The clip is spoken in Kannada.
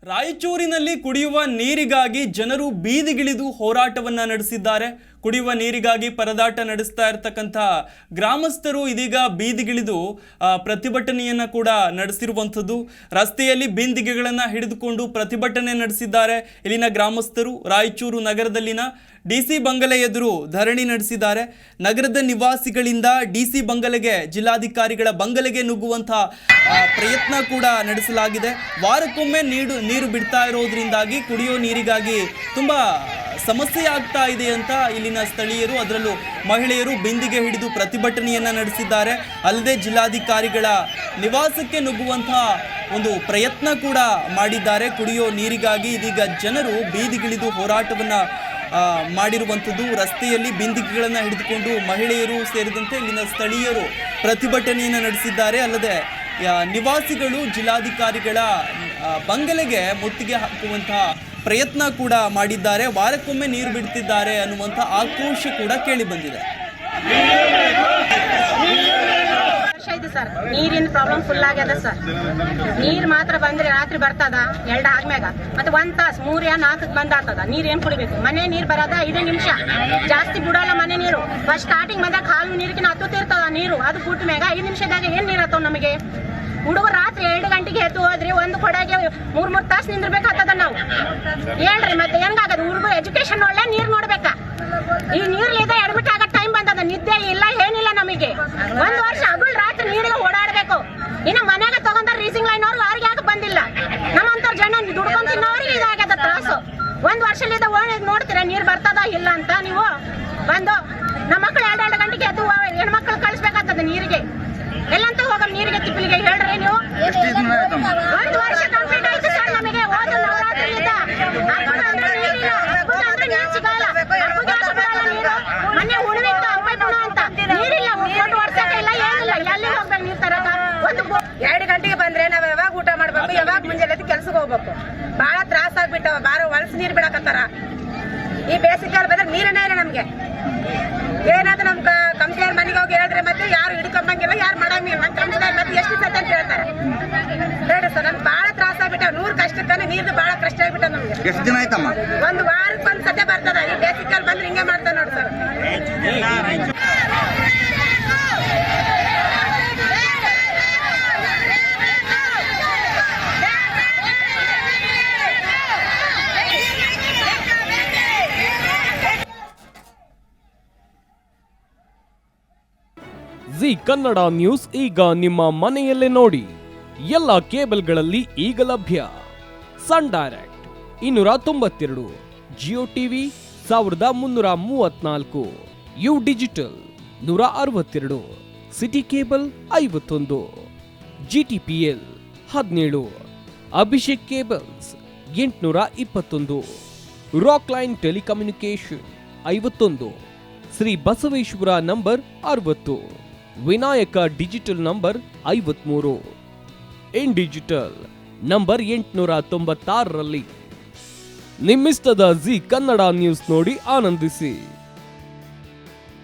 ರಾಯಚೂರಿನಲ್ಲಿ ಕುಡಿಯುವ ನೀರಿಗಾಗಿ ಜನರು ಬೀದಿಗಿಳಿದು ಹೋರಾಟವನ್ನ ನಡೆಸಿದ್ದಾರೆ. ಕುಡಿಯುವ ನೀರಿಗಾಗಿ ಪರದಾಟ ನಡೆಸ್ತಾ ಇರತಕ್ಕಂತ ಗ್ರಾಮಸ್ಥರು ಇದೀಗ ಬೀದಿಗಿಳಿದು ಪ್ರತಿಭಟನೆಯನ್ನ ಕೂಡ ನಡೆಸಿರುವಂಥದ್ದು. ರಸ್ತೆಯಲ್ಲಿ ಬಿಂದಿಗೆಗಳನ್ನು ಹಿಡಿದುಕೊಂಡು ಪ್ರತಿಭಟನೆ ನಡೆಸಿದ್ದಾರೆ ಇಲ್ಲಿನ ಗ್ರಾಮಸ್ಥರು. ರಾಯಚೂರು ನಗರದಲ್ಲಿನ ಡಿಸಿ ಬಂಗಲೆ ಎದುರು ಧರಣಿ ನಡೆಸಿದ್ದಾರೆ. ನಗರದ ನಿವಾಸಿಗಳಿಂದ ಡಿಸಿ ಬಂಗಲೆಗೆ, ಜಿಲ್ಲಾಧಿಕಾರಿಗಳ ಬಂಗಲೆಗೆ ನುಗ್ಗುವಂತಹ ಪ್ರಯತ್ನ ಕೂಡ ನಡೆಸಲಾಗಿದೆ. ವಾರಕ್ಕೊಮ್ಮೆ ನೀರು ಬಿಡ್ತಾ ಇರೋದ್ರಿಂದಾಗಿ ಕುಡಿಯೋ ನೀರಿಗಾಗಿ ತುಂಬಾ ಸಮಸ್ಯೆ ಆಗ್ತಾ ಇದೆ ಅಂತ ಇಲ್ಲಿನ ಸ್ಥಳೀಯರು, ಅದರಲ್ಲೂ ಮಹಿಳೆಯರು ಬಿಂದಿಗೆ ಹಿಡಿದು ಪ್ರತಿಭಟನೆಯನ್ನ ನಡೆಸಿದ್ದಾರೆ. ಅಲ್ಲದೆ ಜಿಲ್ಲಾಧಿಕಾರಿಗಳ ನಿವಾಸಕ್ಕೆ ನುಗ್ಗುವಂತಹ ಒಂದು ಪ್ರಯತ್ನ ಕೂಡ ಮಾಡಿದ್ದಾರೆ. ಕುಡಿಯೋ ನೀರಿಗಾಗಿ ಇದೀಗ ಜನರು ಬೀದಿಗಿಳಿದು ಹೋರಾಟವನ್ನ ಮಾಡಿರುವಂಥದ್ದು. ರಸ್ತೆಯಲ್ಲಿ ಬಿಂದಿಗೆಗಳನ್ನು ಹಿಡಿದುಕೊಂಡು ಮಹಿಳೆಯರು ಸೇರಿದಂತೆ ಇಲ್ಲಿನ ಸ್ಥಳೀಯರು ಪ್ರತಿಭಟನೆಯನ್ನು ನಡೆಸಿದ್ದಾರೆ. ಅಲ್ಲದೆ ನಿವಾಸಿಗಳು ಜಿಲ್ಲಾಧಿಕಾರಿಗಳ ಬಂಗಲೆಗೆ ಮುತ್ತಿಗೆ ಹಾಕುವಂತಹ ಪ್ರಯತ್ನ ಕೂಡ ಮಾಡಿದ್ದಾರೆ. ವಾರಕ್ಕೊಮ್ಮೆ ನೀರು ಬಿಡ್ತಿದ್ದಾರೆ ಅನ್ನುವಂಥ ಆಕ್ರೋಶ ಕೂಡ ಕೇಳಿ ಬಂದಿದೆ. ಸರ್, ನೀರಿನ ಪ್ರಾಬ್ಲಮ್ ಫುಲ್ ಆಗ್ಯದ ಸರ್. ನೀರ್ ಮಾತ್ರ ಬಂದ್ರೆ ರಾತ್ರಿ ಬರ್ತದ 2 ಆದ್ಮ್ಯಾಗ, ಮತ್ತೆ 1 ತಾಸು 3 ಯಾ 4 ಬಂದ್ ಆಗ್ತದ. ನೀರ್ ಏನ್ ಕುಡಿಬೇಕು? ಮನೆ ನೀರ್ ಬರೋದ 5 ನಿಮಿಷ, ಜಾಸ್ತಿ ಬಿಡಲ್ಲ ಮನೆ ನೀರು. ಫಸ್ಟ್ ಸ್ಟಾರ್ಟಿಂಗ್ ಬಂದಾಗ ಹಾಲು ನೀರಿಗಿನ ಹತ್ತುತ್ತಿರ್ತದ ನೀರು, ಅದು ಬಿಟ್ಟ ಮ್ಯಾಗ 5 ನಿಮಿಷದಾಗ ಏನ್ ನೀರ್ ಆತವ ನಮಗೆ? ಹುಡುಗರು ರಾತ್ರಿ 2 ಗಂಟೆಗೆ ಎದ್ದು ಹೋದ್ರಿ, ಒಂದು ಕೊಡಗೆ 3 ತಾಸು ನಿಂದಿರ್ಬೇಕಾಗ್ತದ ನಾವು. ಹೇಳ್ರಿ ಮತ್ತೆ ಹೆಂಗಾಗದ? ಹುಡುಗರು ಎಜುಕೇಶನ್ ಒಳ್ಳೆ, ನೀರ್ ನೋಡ್ಬೇಕಾ? ಈ ನೀರ್ಲಿದೆ ಅಡ್ಮಿಟ್ ಆಗೋ ಟೈಮ್ ಬಂದದ, ನಿದ್ದೆ ಇಲ್ಲ ಏನಿಲ್ಲ ನಮಗೆ. 1 ವರ್ಷ ಹಗಲ್ ರಾತ್ರಿ ನೀರಿಗೆ ಓಡಾಡ್ಬೇಕು. ಇನ್ನು ಮನೆಗೆ ತಗೊಂಡ ರೀಸಿಂಗ್ ಲೈನ್ ಅವ್ರಿಗೆ ಅವ್ರಿಗೆ ಯಾಕೆ ಬಂದಿಲ್ಲ? ನಮ್ಮಂತವ್ರ ಜನ ದುಡ್ಕೊಂಡ್ ತಿನ್ನೋರಿಗೆ ಇದಾಗ್ಯದ ತ್ರಾಸು. 1 ವರ್ಷಲಿಂದ ನೋಡ್ತೀರಾ ನೀರ್ ಬರ್ತದ ಇಲ್ಲ ಅಂತ? ನೀವು ಬಂದು ನಮ್ಮ ಮಕ್ಕಳು 2 ಗಂಟೆಗೆ ಎದ್ದು ಹೆಣ್ಮಕ್ಳು ಕಳಿಸ್ಬೇಕಾಗ್ತದ ನೀರಿಗೆ. ಎಲ್ಲಂತ ಹೋಗ ನೀರಿಗೆ ತಿಪ್ಪಲಿಗೆ ಹೇಳ್ರಿ ನೀವು? 1 ವರ್ಷ ಕಂಪ್ಲೀಟ್ ಆಯ್ತು ಸರ್ ನಮಗೆ. ಹೋದ ನವರಾತ್ರಿಯಿಂದ ನೀರ್ ಸಿಗಲ್ಲ. ಮೊನ್ನೆ ಉಳಿವಿತ್ತು ಅಪ್ಪಯ್ಯನ ಅಂತ ನೀರಿಲ್ಲ, 1 ವರ್ಷಕ್ಕೆ ಇಲ್ಲ, ಏನಿಲ್ಲ. ಎಲ್ಲಿ ಹೋಗ್ಬೇಕು ನೀರ್ ತರಕ? 2 ಗಂಟೆಗೆ ಬಂದ್ರೆ ನಾವ್ ಯಾವಾಗ ಊಟ ಮಾಡ್ಬೇಕು, ಯಾವಾಗ ಮುಂಜಾನೆ ಕೆಲ್ಸಕ್ಕೆ ಹೋಗ್ಬೇಕು? ಬಹಳ ತ್ರಾಸ ಆಗ್ಬಿಟ್ಟವ. ಹೊಲಸು ನೀರ್ ಬಿಡಕತ್ತಾರ. ಈ ಬೇಸಿಗೆ ಬಂದ್ರೆ ನೀರನೇ ಇಲ್ಲ ನಮ್ಗೆ. ಏನಾದ್ರು ನಮ್ ಕಂಪ್ಲೇಂಟ್ ಮನೆಗೆ ಹೋಗಿ ಹೇಳಿದ್ರೆ ಮತ್ತೆ ಯಾರು ಹಿಡ್ಕೊಂಬಂಗಿಲ್ಲ, ಯಾರು ಮಾಡಂಗಿಲ್ಲ. ನಮ್ ಕಂಪ್ಲೇಂಟ್ ಮತ್ತೆ ಎಷ್ಟು ಸತಿ ಅಂತ ಹೇಳ್ತಾರೆ. ಹೇಳಿ ಸರ್, ನಮ್ಗೆ ಬಹಳ ತ್ರಾಸ ಆಗ್ಬಿಟ್ಟ. 100 ಕಷ್ಟಕ್ಕನೆ ನೀರ್ದು ಬಹಳ ಕಷ್ಟ ಆಗ್ಬಿಟ್ಟ ನಮ್ಗೆ. ಎಷ್ಟು ದಿನ ಆಯ್ತಮ್ಮ? 1 ವಾರಕ್ಕೆ 1 ಸತಿ ಬರ್ತದ. ಈ ಬೇಸಿಗೆ ಬಂದ್ರೆ ಹಿಂಗೆ ಮಾಡ್ತಾರೆ ನೋಡಿ ಸರ್. ಜಿ ಕನ್ನಡ ನ್ಯೂಸ್ ಈಗ ನಿಮ್ಮ ಮನೆಯಲ್ಲೇ ನೋಡಿ. ಎಲ್ಲ ಕೇಬಲ್ಗಳಲ್ಲಿ ಈಗ ಲಭ್ಯ. Sun Direct 292, Jio TV 1334, U digital 162, city cable 51, GTPL 17, Abhishek cables 821, rock line telecommunication 51, Shri Basaveshwara number 60, Vinayaka digital number 53, in digital number 896ರಲ್ಲಿ. ನಿಮ್ಮಿಸ್ತದ ಜಿ ಕನ್ನಡ ನ್ಯೂಸ್ ನೋಡಿ ಆನಂದಿಸಿ.